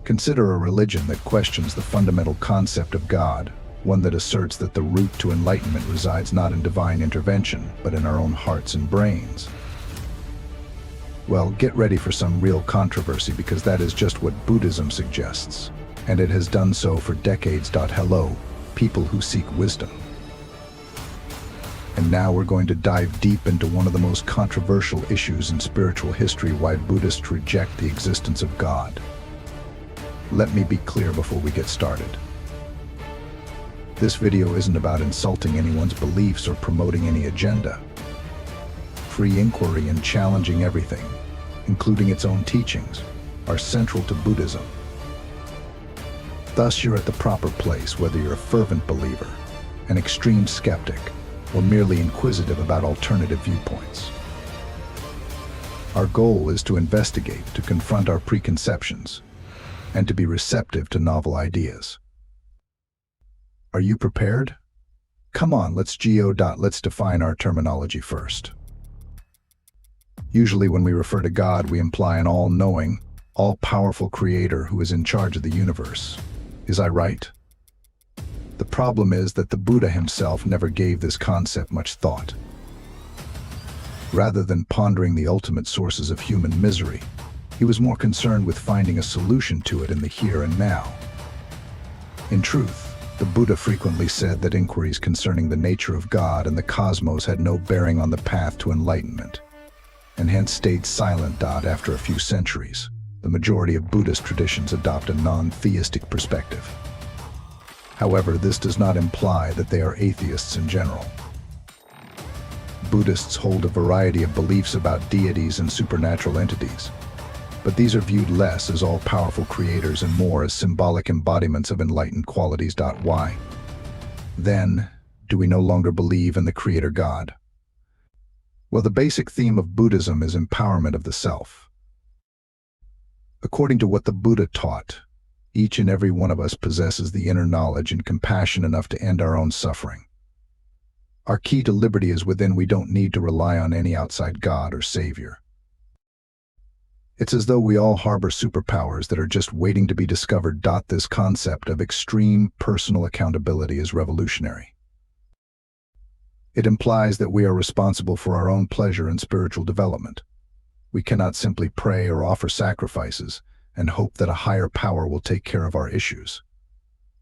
Consider a religion that questions the fundamental concept of God, one that asserts that the route to enlightenment resides not in divine intervention, but in our own hearts and brains. Well, get ready for some real controversy, because that is just what Buddhism suggests, and it has done so for decades. Hello, people who seek wisdom. And now we're going to dive deep into one of the most controversial issues in spiritual history: why Buddhists reject the existence of God. Let me be clear before we get started. This video isn't about insulting anyone's beliefs or promoting any agenda. Free inquiry and challenging everything, including its own teachings, are central to Buddhism. Thus, you're at the proper place, whether you're a fervent believer, an extreme skeptic, or merely inquisitive about alternative viewpoints. Our goal is to investigate, to confront our preconceptions, and to be receptive to novel ideas. Are you prepared? Come on, let's define our terminology first. Usually when we refer to God, we imply an all-knowing, all-powerful creator who is in charge of the universe. Is I right? The problem is that the Buddha himself never gave this concept much thought. Rather than pondering the ultimate sources of human misery, he was more concerned with finding a solution to it in the here and now. In truth, the Buddha frequently said that inquiries concerning the nature of God and the cosmos had no bearing on the path to enlightenment, and hence stayed silent. After a few centuries, the majority of Buddhist traditions adopt a non-theistic perspective. However, this does not imply that they are atheists in general. Buddhists hold a variety of beliefs about deities and supernatural entities, but these are viewed less as all-powerful creators and more as symbolic embodiments of enlightened qualities. Why? Then, do we no longer believe in the Creator God? Well, the basic theme of Buddhism is empowerment of the self. According to what the Buddha taught, each and every one of us possesses the inner knowledge and compassion enough to end our own suffering. Our key to liberty is within. We don't need to rely on any outside God or Savior. It's as though we all harbor superpowers that are just waiting to be discovered. This concept of extreme personal accountability is revolutionary. It implies that we are responsible for our own pleasure and spiritual development. We cannot simply pray or offer sacrifices and hope that a higher power will take care of our issues.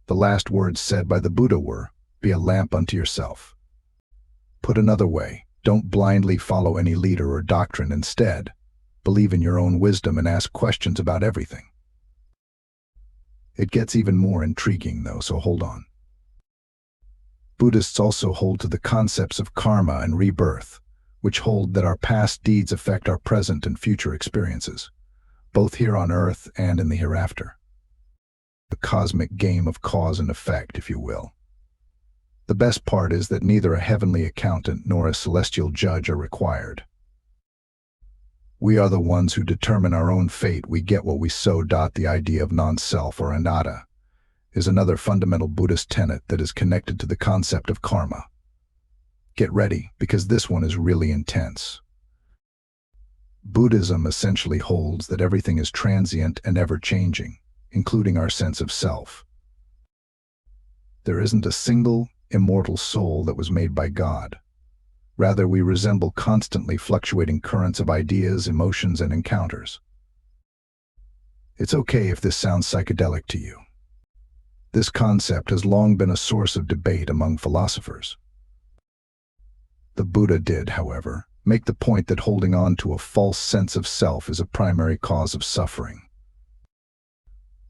The last words said by the Buddha were, "Be a lamp unto yourself." Put another way, don't blindly follow any leader or doctrine. Instead, believe in your own wisdom and ask questions about everything. It gets even more intriguing though, so hold on. Buddhists also hold to the concepts of karma and rebirth, which hold that our past deeds affect our present and future experiences, both here on earth and in the hereafter. The cosmic game of cause and effect, if you will. The best part is that neither a heavenly accountant nor a celestial judge are required. We are the ones who determine our own fate. We get what we sow. The idea of non-self, or anatta, is another fundamental Buddhist tenet that is connected to the concept of karma. Get ready, because this one is really intense. Buddhism essentially holds that everything is transient and ever-changing, including our sense of self. There isn't a single immortal soul that was made by God. Rather, we resemble constantly fluctuating currents of ideas, emotions, and encounters. It's okay if this sounds psychedelic to you. This concept has long been a source of debate among philosophers. The Buddha did, however, make the point that holding on to a false sense of self is a primary cause of suffering.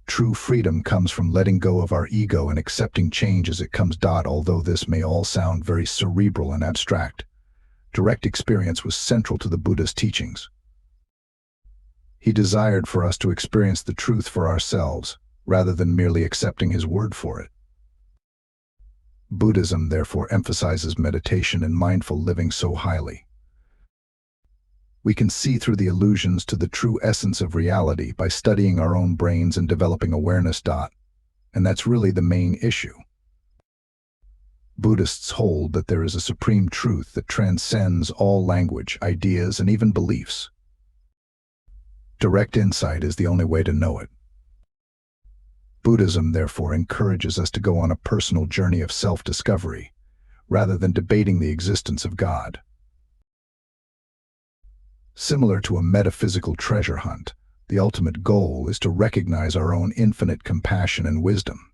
True freedom comes from letting go of our ego and accepting change as it comes. Although this may all sound very cerebral and abstract, direct experience was central to the Buddha's teachings. He desired for us to experience the truth for ourselves, rather than merely accepting his word for it. Buddhism therefore emphasizes meditation and mindful living so highly. We can see through the illusions to the true essence of reality by studying our own brains and developing awareness. And that's really the main issue. Buddhists hold that there is a supreme truth that transcends all language, ideas, and even beliefs. Direct insight is the only way to know it. Buddhism, therefore, encourages us to go on a personal journey of self-discovery, rather than debating the existence of God. Similar to a metaphysical treasure hunt, the ultimate goal is to recognize our own infinite compassion and wisdom.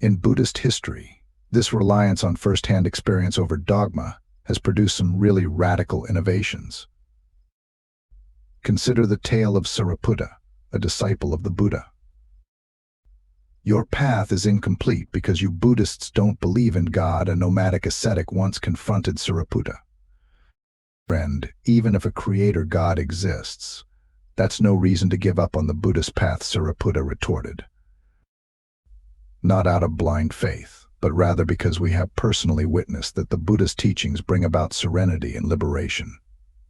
In Buddhist history, this reliance on first-hand experience over dogma has produced some really radical innovations. Consider the tale of Sariputta, a disciple of the Buddha. Your path is incomplete because you Buddhists don't believe in God, a nomadic ascetic once confronted Sariputta. Friend, even if a creator God exists, that's no reason to give up on the Buddhist path, Sariputta retorted. Not out of blind faith, but rather because we have personally witnessed that the Buddha's teachings bring about serenity and liberation.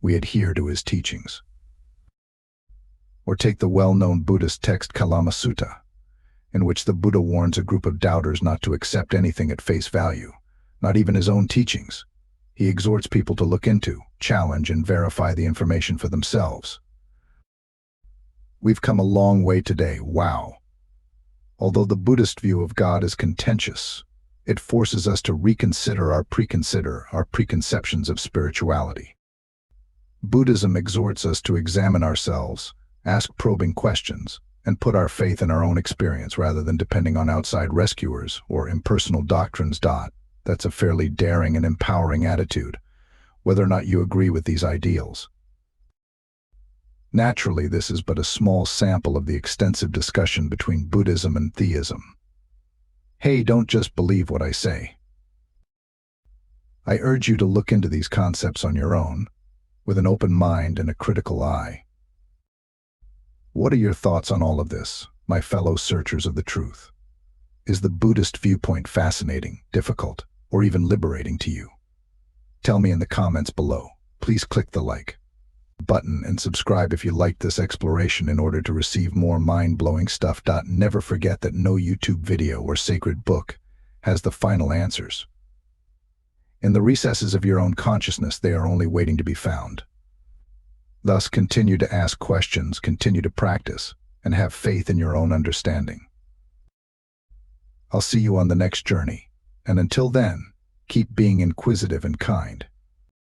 We adhere to his teachings. Or take the well-known Buddhist text Kalama Sutta, in which the Buddha warns a group of doubters not to accept anything at face value, not even his own teachings. He exhorts people to look into, challenge, and verify the information for themselves. We've come a long way today, wow. Although the Buddhist view of God is contentious, it forces us to reconsider our preconceptions of spirituality. Buddhism exhorts us to examine ourselves, ask probing questions, and put our faith in our own experience rather than depending on outside rescuers or impersonal doctrines. That's a fairly daring and empowering attitude, whether or not you agree with these ideals. Naturally, this is but a small sample of the extensive discussion between Buddhism and theism. Hey, don't just believe what I say. I urge you to look into these concepts on your own, with an open mind and a critical eye. What are your thoughts on all of this, my fellow searchers of the truth? Is the Buddhist viewpoint fascinating, difficult, or even liberating to you? Tell me in the comments below. Please click the like button and subscribe if you liked this exploration in order to receive more mind-blowing stuff. Never forget that no YouTube video or sacred book has the final answers. In the recesses of your own consciousness, they are only waiting to be found. Thus, continue to ask questions, continue to practice, and have faith in your own understanding. I'll see you on the next journey, and until then, keep being inquisitive and kind.